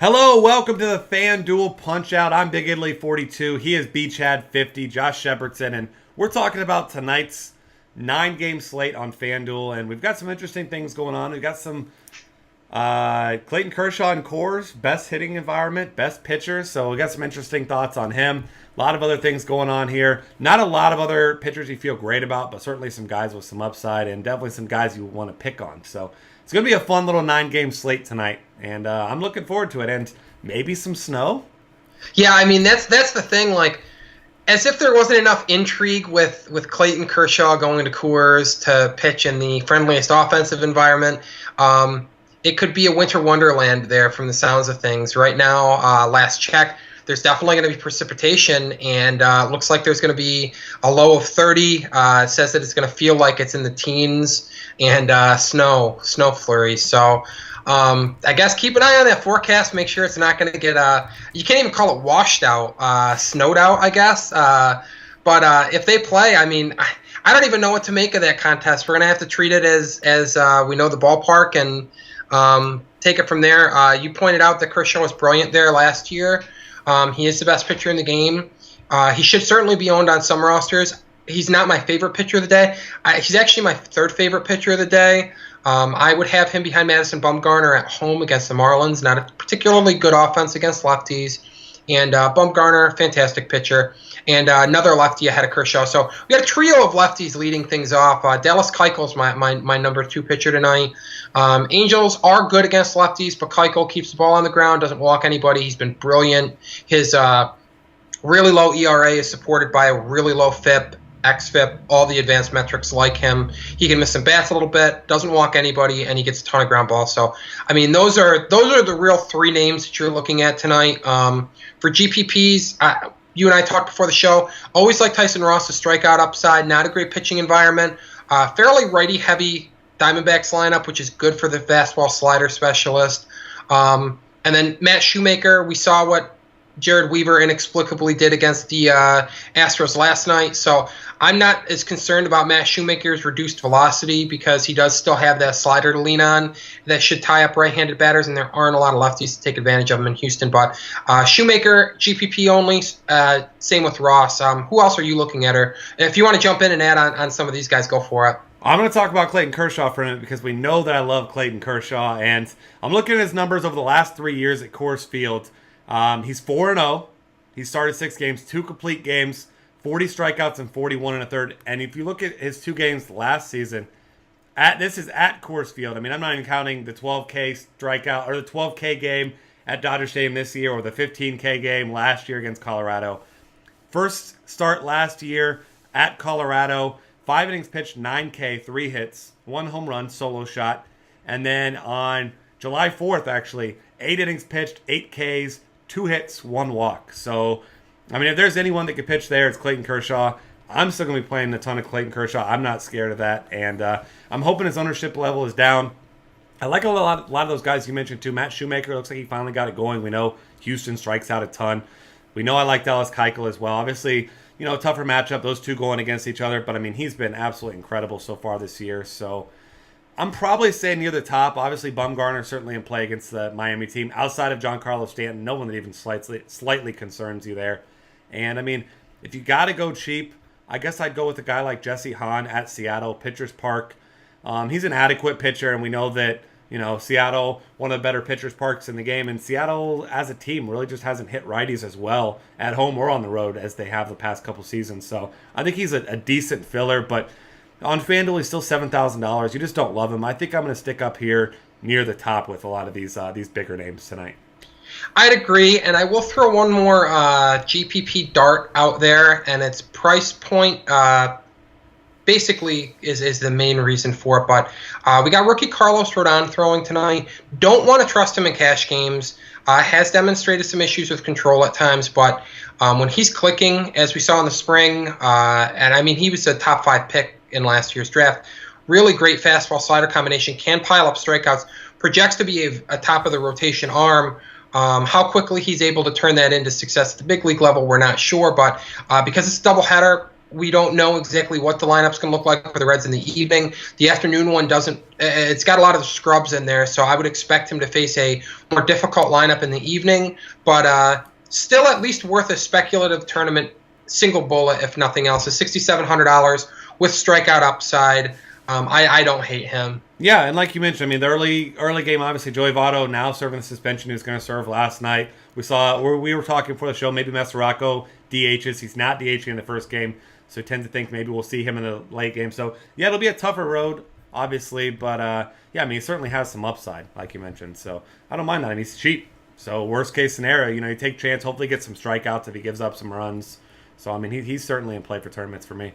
Hello, welcome to the FanDuel Punch-Out. I'm Big Italy 42. He is Beachhead 50, Josh Shepardson, and we're talking about tonight's 9-game slate on FanDuel, and we've got some interesting things going on. We've got some Clayton Kershaw and Coors, best hitting environment, best pitcher, so we got some interesting thoughts on him. A lot of other things going on here. Not a lot of other pitchers you feel great about, but certainly some guys with some upside and definitely some guys you want to pick on. So it's going to be a fun little 9-game slate tonight, and I'm looking forward to it. And maybe some snow. Yeah, I mean that's the thing. Like, as if there wasn't enough intrigue with Clayton Kershaw going to Coors to pitch in the friendliest offensive environment. It could be a winter wonderland there from the sounds of things. Right now, last check, there's definitely going to be precipitation, and looks like there's going to be a low of 30. It says that it's going to feel like it's in the teens, and snow flurries. So I guess keep an eye on that forecast. Make sure it's not going to get you can't even call it washed out, snowed out, I guess. But if they play, I mean, I don't even know what to make of that contest. We're going to have to treat it as we know the ballpark and take it from there. You pointed out that Kershaw was brilliant there last year. He is the best pitcher in the game. He should certainly be owned on some rosters. He's not my favorite pitcher of the day. He's actually my third favorite pitcher of the day. I would have him behind Madison Bumgarner at home against the Marlins. Not a particularly good offense against lefties. And Bumgarner, fantastic pitcher. And another lefty ahead of Kershaw. So we got a trio of lefties leading things off. Dallas Keuchel's my number 2 pitcher tonight. Angels are good against lefties, but Keuchel keeps the ball on the ground, doesn't walk anybody. He's been brilliant. His really low ERA is supported by a really low FIP, XFIP, all the advanced metrics like him. He can miss some bats a little bit, doesn't walk anybody, and he gets a ton of ground balls. So, I mean, those are the real 3 names that you're looking at tonight. For GPPs, you and I talked before the show. Always like Tyson Ross's strikeout upside. Not a great pitching environment. Fairly righty-heavy Diamondbacks lineup, which is good for the fastball slider specialist. And then Matt Shoemaker, we saw what Jared Weaver inexplicably did against the Astros last night. So I'm not as concerned about Matt Shoemaker's reduced velocity because he does still have that slider to lean on that should tie up right-handed batters, and there aren't a lot of lefties to take advantage of him in Houston. But Shoemaker, GPP only, same with Ross. Who else are you looking at? Or if you want to jump in and add on some of these guys, go for it. I'm going to talk about Clayton Kershaw for a minute because we know that I love Clayton Kershaw, and I'm looking at his numbers over the last 3 years at Coors Field. He's 4-0. He started 6 games, 2 complete games, 40 strikeouts and 41 and a third. And if you look at his 2 games last season, this is at Coors Field. I mean, I'm not even counting the 12K strikeout or the 12K game at Dodger Stadium this year or the 15K game last year against Colorado. First start last year at Colorado, 5 innings pitched, 9K, 3 hits, 1 home run, solo shot. And then on July 4th, actually, 8 innings pitched, 8 Ks, 2 hits, 1 walk. So, I mean, if there's anyone that could pitch there, it's Clayton Kershaw. I'm still going to be playing a ton of Clayton Kershaw. I'm not scared of that. And I'm hoping his ownership level is down. I like a lot of those guys you mentioned, too. Matt Shoemaker looks like he finally got it going. We know Houston strikes out a ton. We know I like Dallas Keuchel as well. Obviously, you know, tougher matchup, those two going against each other. But, I mean, he's been absolutely incredible so far this year. So I'm probably staying near the top. Obviously, Bumgarner certainly in play against the Miami team. Outside of Giancarlo Stanton, no one that even slightly concerns you there. And, I mean, if you got to go cheap, I guess I'd go with a guy like Jesse Hahn at Seattle, Pitchers Park. He's an adequate pitcher, and we know that, you know, Seattle, one of the better pitchers parks in the game. And Seattle, as a team, really just hasn't hit righties as well at home or on the road as they have the past couple seasons. So I think he's a decent filler, but on FanDuel, he's still $7,000. You just don't love him. I think I'm going to stick up here near the top with a lot of these bigger names tonight. I'd agree, and I will throw one more GPP dart out there, and its price point basically is the main reason for it. But we got rookie Carlos Rodon throwing tonight. Don't want to trust him in cash games. Has demonstrated some issues with control at times, but when he's clicking, as we saw in the spring, and I mean, he was a top 5 pick in last year's draft. Really great fastball slider combination, can pile up strikeouts, projects to be a top of the rotation arm. How quickly he's able to turn that into success at the big league level, we're not sure, but because it's a doubleheader, We don't know exactly what the lineup's going to look like for the Reds in the evening. The afternoon one doesn't. It's got a lot of scrubs in there, so I would expect him to face a more difficult lineup in the evening. But still, at least worth a speculative tournament single bullet, if nothing else. Is $6,700 with strikeout upside. I don't hate him. Yeah, and like you mentioned, I mean, the early game, obviously, Joey Votto now serving the suspension he was going to serve last night. We were talking for the show, maybe Massaraco DHs. He's not DHing in the first game, so I tend to think maybe we'll see him in the late game. So, yeah, it'll be a tougher road, obviously, but, yeah, I mean, he certainly has some upside, like you mentioned. So, I don't mind that. I mean, he's cheap. So, worst case scenario, you take a chance, hopefully get some strikeouts if he gives up some runs. So, I mean, he's certainly in play for tournaments for me.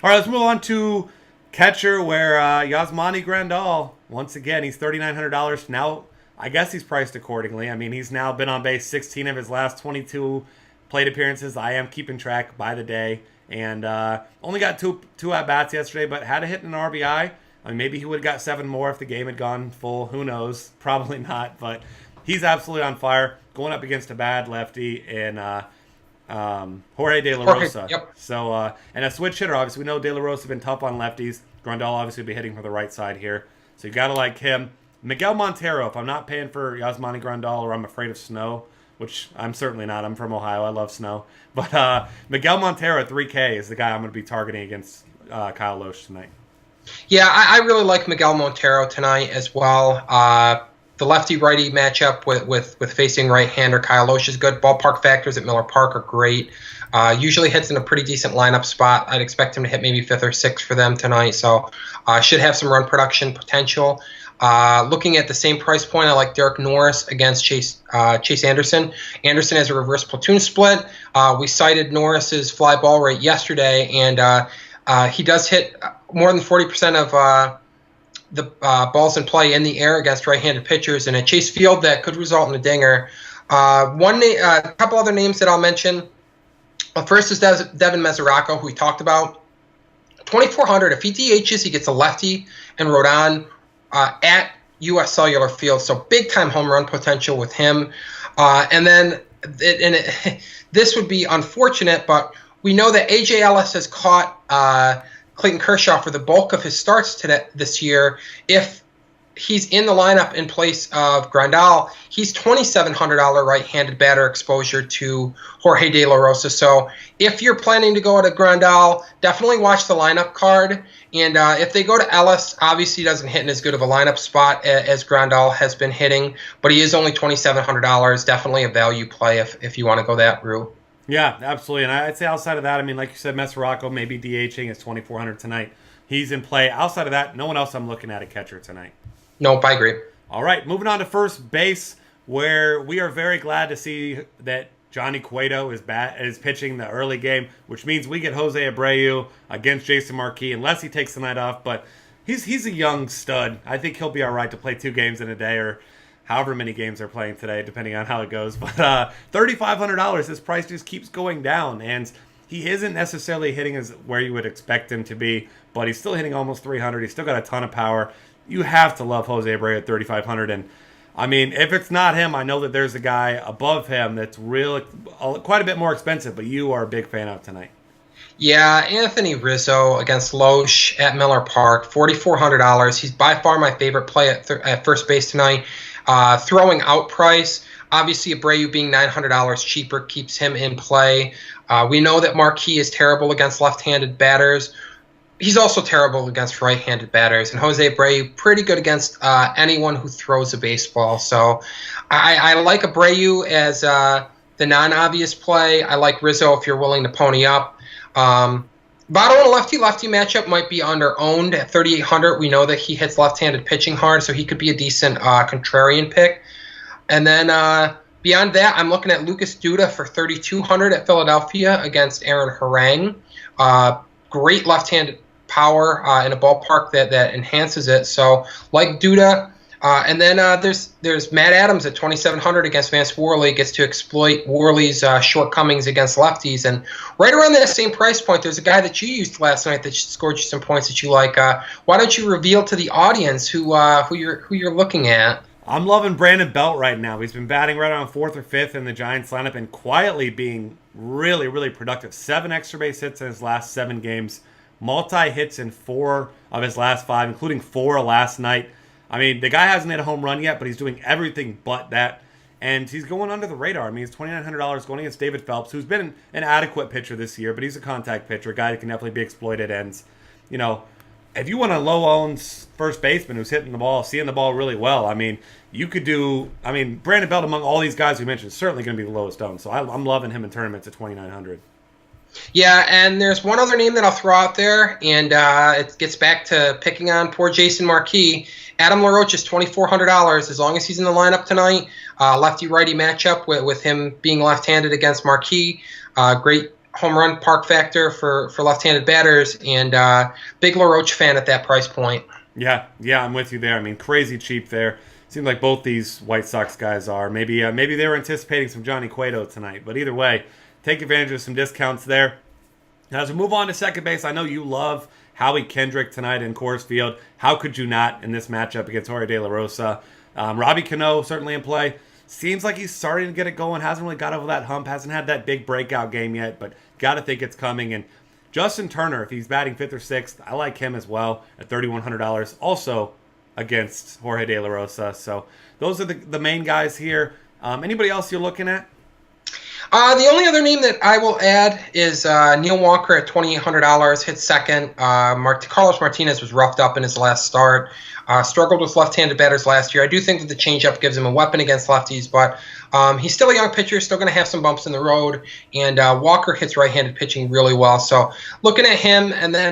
All right, let's move on to catcher, where Yasmani Grandal, once again, he's $3,900. Now, I guess he's priced accordingly. I mean, he's now been on base 16 of his last 22 plate appearances. I am keeping track by the day. And only got two at-bats yesterday, but had a hit in an RBI. I mean, maybe he would have got 7 more if the game had gone full. Who knows? Probably not. But he's absolutely on fire, going up against a bad lefty in Jorge De La Rosa. Yep. So, and a switch hitter, obviously. We know De La Rosa has been tough on lefties. Grandal obviously will be hitting from the right side here. So you got to like him. Miguel Montero, if I'm not paying for Yasmani Grandal or I'm afraid of snow, which I'm certainly not. I'm from Ohio. I love snow. But Miguel Montero at 3K is the guy I'm going to be targeting against Kyle Loesch tonight. Yeah, I really like Miguel Montero tonight as well. The lefty-righty matchup with facing right-hander Kyle Loesch is good. Ballpark factors at Miller Park are great. Usually hits in a pretty decent lineup spot. I'd expect him to hit maybe 5th or 6th for them tonight. So should have some run production potential. Looking at the same price point, I like Derek Norris against Chase Anderson. Anderson has a reverse platoon split. We cited Norris's fly ball rate yesterday, and he does hit more than 40% of the balls in play in the air against right-handed pitchers. And at Chase Field, that could result in a dinger. A couple other names that I'll mention. First is Devin Mesoraco, who we talked about. 2,400. If he DHs, he gets a lefty in Rhode Island at U.S. Cellular Field. So big-time home run potential with him. This would be unfortunate, but we know that A.J. Ellis has caught Clayton Kershaw for the bulk of his starts this year. If he's in the lineup in place of Grandal, he's $2,700 right-handed batter exposure to Jorge De La Rosa. So if you're planning to go to Grandal, definitely watch the lineup card. And if they go to Ellis, obviously he doesn't hit in as good of a lineup spot as Grandal has been hitting, but he is only $2,700. Definitely a value play if you want to go that route. Yeah, absolutely. And I'd say outside of that, I mean, like you said, Mesoraco maybe DHing is $2,400 tonight. He's in play. Outside of that, no one else I'm looking at a catcher tonight. Nope, I agree. All right, moving on to first base, where we are very glad to see that Johnny Cueto is pitching the early game, which means we get Jose Abreu against Jason Marquis, unless he takes the night off. But he's a young stud. I think he'll be all right to play 2 games in a day, or however many games they're playing today, depending on how it goes. But $3,500, his price just keeps going down, and he isn't necessarily hitting as where you would expect him to be, but he's still hitting almost 300. He's still got a ton of power. You have to love Jose Abreu at $3,500, and I mean, if it's not him, I know that there's a guy above him that's quite a bit more expensive, but you are a big fan of tonight. Yeah, Anthony Rizzo against Loesch at Miller Park, $4,400. He's by far my favorite play at first base tonight. Throwing out price, obviously Abreu being $900 cheaper keeps him in play. We know that Marquis is terrible against left-handed batters. He's also terrible against right-handed batters, and Jose Abreu pretty good against anyone who throws a baseball. So I like Abreu as the non-obvious play. I like Rizzo if you're willing to pony up. Votto in a lefty-lefty matchup might be under-owned at $3,800. We know that he hits left-handed pitching hard, so he could be a decent contrarian pick. And then beyond that, I'm looking at Lucas Duda for $3,200 at Philadelphia against Aaron Harang. Great left-handed power in a ballpark that enhances it. So like Duda. And then there's Matt Adams at $2,700 against Vance Worley. Gets to exploit Worley's shortcomings against lefties. And right around that same price point, there's a guy that you used last night that scored you some points that you like. Why don't you reveal to the audience who you're looking at? I'm loving Brandon Belt right now. He's been batting right around fourth or fifth in the Giants lineup and quietly being really, really productive. 7 extra base hits in his last 7 games, multi hits in 4 of his last 5, including 4 last night. I mean, the guy hasn't hit a home run yet, but he's doing everything but that. And he's going under the radar. I mean, he's $2,900 going against David Phelps, who's been an adequate pitcher this year, but he's a contact pitcher, a guy that can definitely be exploited. And, you know, if you want a low-owned first baseman who's hitting the ball, seeing the ball really well, I mean, you could do. I mean, Brandon Belt among all these guys we mentioned is certainly going to be the lowest owned. So I'm loving him in tournaments at 2,900. Yeah, and there's one other name that I'll throw out there, and it gets back to picking on poor Jason Marquis. Adam LaRoche is $2,400 as long as he's in the lineup tonight. Lefty-righty matchup with him being left-handed against Marquis. Great home run park factor for left-handed batters, and big LaRoche fan at that price point. Yeah, I'm with you there. I mean, crazy cheap there. Seems like both these White Sox guys are. Maybe they were anticipating some Johnny Cueto tonight, but either way, take advantage of some discounts there. Now, as we move on to second base, I know you love Howie Kendrick tonight in Coors Field. How could you not in this matchup against Jorge De La Rosa? Robbie Cano certainly in play. Seems like he's starting to get it going. Hasn't really got over that hump. Hasn't had that big breakout game yet, but got to think it's coming. And Justin Turner, if he's batting 5th or 6th, I like him as well at $3,100. Also against Jorge De La Rosa. So those are the main guys here. Anybody else you're looking at? The only other name that I will add is Neil Walker at $2,800, hit second. Carlos Martinez was roughed up in his last start. Struggled with left-handed batters last year. I do think that the changeup gives him a weapon against lefties, but he's still a young pitcher, still going to have some bumps in the road, and Walker hits right-handed pitching really well. So looking at him, and then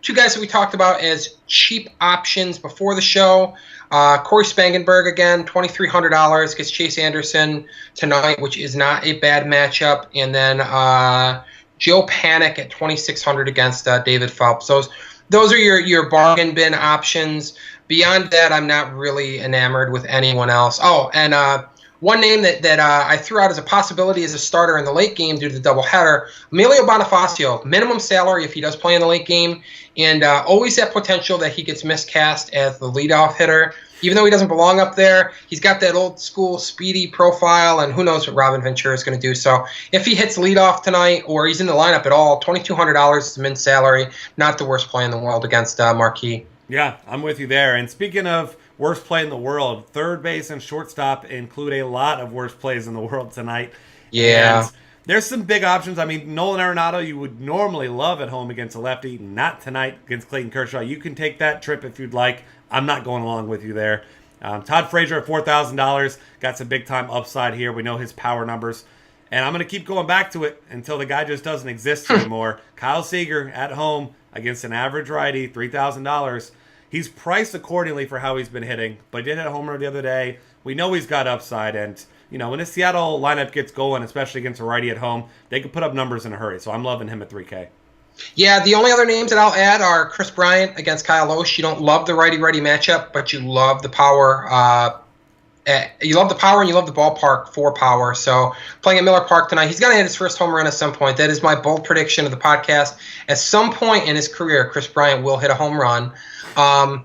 2 guys that we talked about as cheap options before the show. Corey Spangenberg again, $2,300, gets Chase Anderson tonight, which is not a bad matchup. And then Joe Panic at $2,600 against David Phelps. Those are your bargain bin options. Beyond that, I'm not really enamored with anyone else. Oh, and one name that I threw out as a possibility as a starter in the late game due to the doubleheader, Emilio Bonifacio, minimum salary if he does play in the late game, and always that potential that he gets miscast as the leadoff hitter. Even though he doesn't belong up there, he's got that old school speedy profile, and who knows what Robin Ventura is going to do. So if he hits leadoff tonight or he's in the lineup at all, $2,200 is min salary, not the worst play in the world against Marquis. Yeah, I'm with you there. And speaking of worst play in the world, third base and shortstop include a lot of worst plays in the world tonight. Yeah. And there's some big options. I mean, Nolan Arenado, you would normally love at home against a lefty. Not tonight against Clayton Kershaw. You can take that trip if you'd like. I'm not going along with you there. Todd Frazier at $4,000. Got some big-time upside here. We know his power numbers. And I'm going to keep going back to it until the guy just doesn't exist anymore. Kyle Seager at home against an average righty, $3,000. He's priced accordingly for how he's been hitting, but he did hit a homer the other day. We know he's got upside, and when the Seattle lineup gets going, especially against a righty at home, they can put up numbers in a hurry. So I'm loving him at $3K. Yeah, the only other names that I'll add are Chris Bryant against Kyle Osh. You don't love the righty-righty matchup, but you love the power. You love the power and you love the ballpark for power. So playing at Miller Park tonight, he's going to hit his first home run at some point. That is my bold prediction of the podcast. At some point in his career, Chris Bryant will hit a home run. A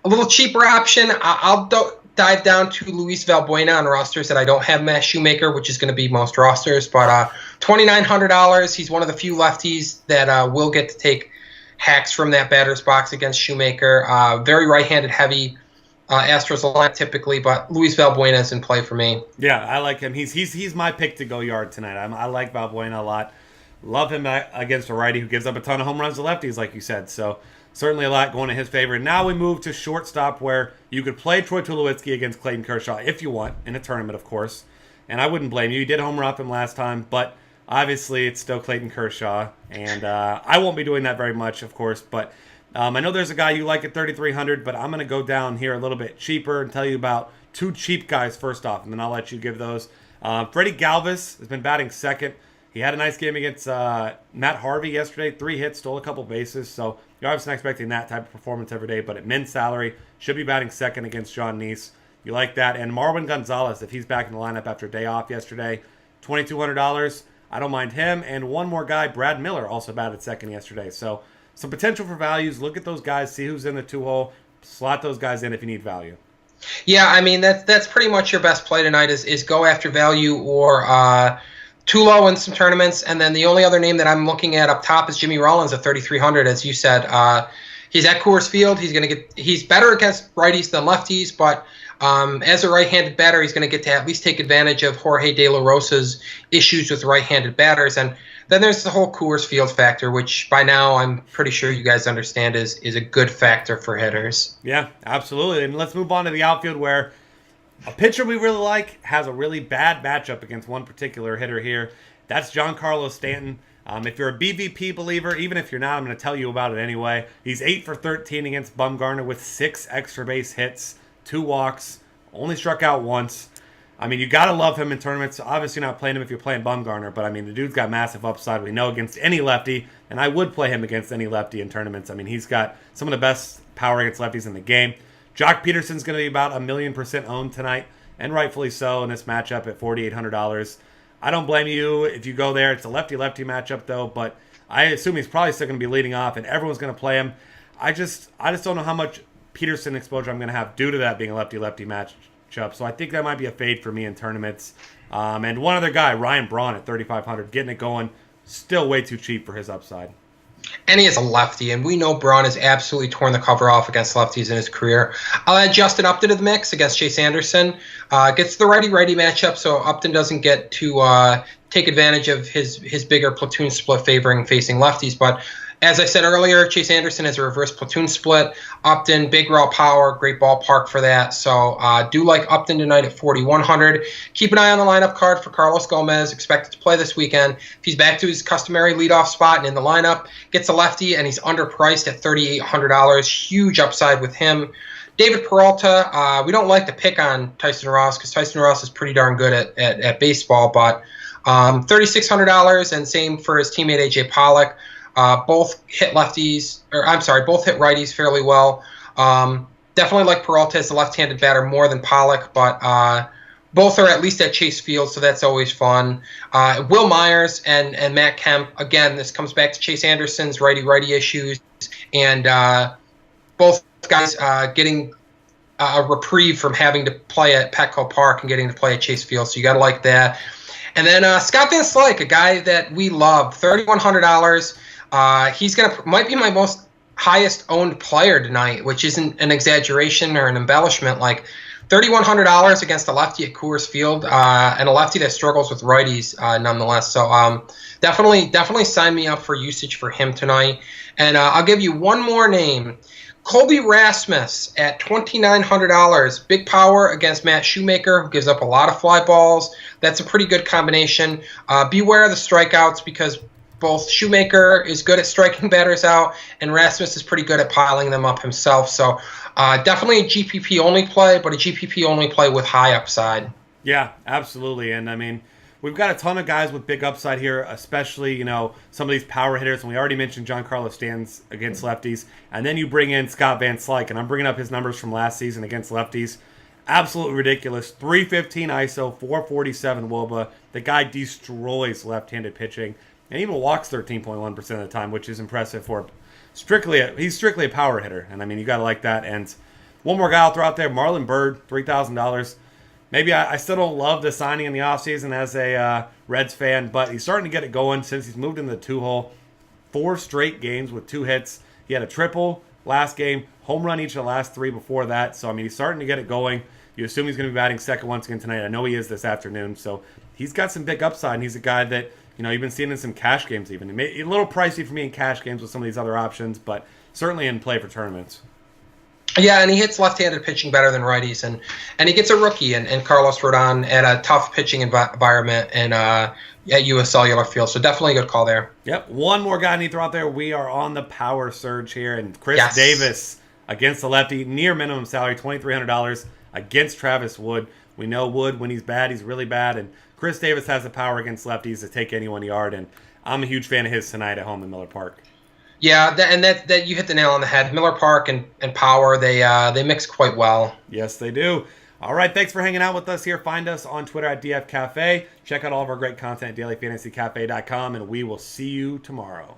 little cheaper option, I'll dive down to Luis Valbuena on rosters that I don't have Matt Shoemaker, which is going to be most rosters. But $2,900, he's one of the few lefties that will get to take hacks from that batter's box against Shoemaker. Very right-handed heavy. Astros line typically, but Luis Valbuena is in play for me. Yeah, I like him. He's my pick to go yard tonight. I like Valbuena a lot. Love him against a righty who gives up a ton of home runs to lefties, like you said. So certainly a lot going in his favor. Now we move to shortstop, where you could play Troy Tulowitzki against Clayton Kershaw if you want, in a tournament, of course. And I wouldn't blame you. You did homer off him last time, but obviously it's still Clayton Kershaw. And I won't be doing that very much, of course, but I know there's a guy you like at $3,300, but I'm going to go down here a little bit cheaper and tell you about 2 cheap guys first off, and then I'll let you give those. Freddie Galvis has been batting second. He had a nice game against Matt Harvey yesterday. 3 hits, stole a couple bases, so you're obviously not expecting that type of performance every day, but at min salary, should be batting second against John Neese. You like that. And Marwin Gonzalez, if he's back in the lineup after a day off yesterday, $2,200. I don't mind him. And one more guy, Brad Miller, also batted second yesterday. So some potential for values. Look at those guys, see who's in the 2-hole, slot those guys in if you need value. Yeah, I mean that's pretty much your best play tonight is go after value or too low in some tournaments, and then the only other name that I'm looking at up top is Jimmy Rollins at 3,300, as you said. He's at Coors Field. He's better against righties than lefties, but as a right-handed batter, he's going to get to at least take advantage of Jorge De La Rosa's issues with right-handed batters, and then there's the whole Coors Field factor, which by now I'm pretty sure you guys understand is a good factor for hitters. Yeah, absolutely. And let's move on to the outfield, where a pitcher we really like has a really bad matchup against one particular hitter here. That's Giancarlo Stanton. If you're a BVP believer, even if you're not, I'm going to tell you about it anyway. He's 8 for 13 against Bumgarner with 6 extra base hits, 2 walks, only struck out once. I mean, you got to love him in tournaments. Obviously not playing him if you're playing Bumgarner, but I mean, the dude's got massive upside. We know against any lefty, and I would play him against any lefty in tournaments. I mean, he's got some of the best power against lefties in the game. Jock Peterson's going to be about 1,000,000% owned tonight, and rightfully so in this matchup at $4,800. I don't blame you if you go there. It's a lefty-lefty matchup, though, but I assume he's probably still going to be leading off, and everyone's going to play him. I just don't know how much Peterson exposure I'm going to have due to that being a lefty-lefty matchup, so I think that might be a fade for me in tournaments. And one other guy, Ryan Braun at 3,500, getting it going, still way too cheap for his upside. And he is a lefty, and we know Braun has absolutely torn the cover off against lefties in his career. I'll add Justin Upton to the mix against Chase Anderson. Gets the righty-righty matchup, so Upton doesn't get to take advantage of his bigger platoon split favoring facing lefties. But as I said earlier, Chase Anderson has a reverse platoon split. Upton, big raw power, great ballpark for that. So do like Upton tonight at 4,100. Keep an eye on the lineup card for Carlos Gomez, expected to play this weekend. If he's back to his customary leadoff spot and in the lineup, gets a lefty, and he's underpriced at $3,800. Huge upside with him. David Peralta, we don't like to pick on Tyson Ross because Tyson Ross is pretty darn good at baseball, but $3,600, and same for his teammate A.J. Pollock. Both hit both hit righties fairly well. Definitely like Peralta as the left-handed batter more than Pollock, but both are at least at Chase Field, so that's always fun. Will Myers and Matt Kemp, again, this comes back to Chase Anderson's righty-righty issues, and both guys getting a reprieve from having to play at Petco Park and getting to play at Chase Field, so you got to like that. And then Scott Van Slyke, a guy that we love, $3,100. He's might be my most highest owned player tonight, which isn't an exaggeration or an embellishment. Like $3,100 against a lefty at Coors Field, and a lefty that struggles with righties nonetheless. So definitely sign me up for usage for him tonight. And I'll give you one more name. Colby Rasmus at $2,900. Big power against Matt Shoemaker, who gives up a lot of fly balls. That's a pretty good combination. Beware of the strikeouts because both Shoemaker is good at striking batters out, and Rasmus is pretty good at piling them up himself. So definitely a GPP only play, but a GPP only play with high upside. Yeah, absolutely. And I mean, we've got a ton of guys with big upside here, especially, some of these power hitters. And we already mentioned Giancarlo Stanton against lefties. And then you bring in Scott Van Slyke, and I'm bringing up his numbers from last season against lefties. Absolutely ridiculous. 315 ISO, 447 WOBA. The guy destroys left-handed pitching and even walks 13.1% of the time, which is impressive for he's strictly a power hitter. And I mean, you got to like that. And one more guy I'll throw out there, Marlon Byrd, $3,000. Maybe I still don't love the signing in the offseason as a Reds fan, but he's starting to get it going since he's moved into the 2-hole. 4 straight games with 2 hits. He had a triple last game, home run each of the last 3 before that. So, I mean, he's starting to get it going. You assume he's going to be batting second once again tonight. I know he is this afternoon. So he's got some big upside, and he's a guy that, you've been seeing in some cash games even. A little pricey for me in cash games with some of these other options, but certainly in play for tournaments. Yeah, and he hits left-handed pitching better than righties, and he gets a rookie and Carlos Rodon at a tough pitching environment and at U.S. Cellular Field. So definitely a good call there. Yep. One more guy I need to throw out there. We are on the power surge here, and Chris Yes. Davis against the lefty, near minimum salary, $2,300 against Travis Wood. We know Wood, when he's bad, he's really bad, and Chris Davis has the power against lefties to take any 1 yard, and I'm a huge fan of his tonight at home in Miller Park. Yeah, that you hit the nail on the head. Miller Park and Power, they mix quite well. Yes, they do. All right, thanks for hanging out with us here. Find us on Twitter at DF Cafe. Check out all of our great content at dailyfantasycafe.com, and we will see you tomorrow.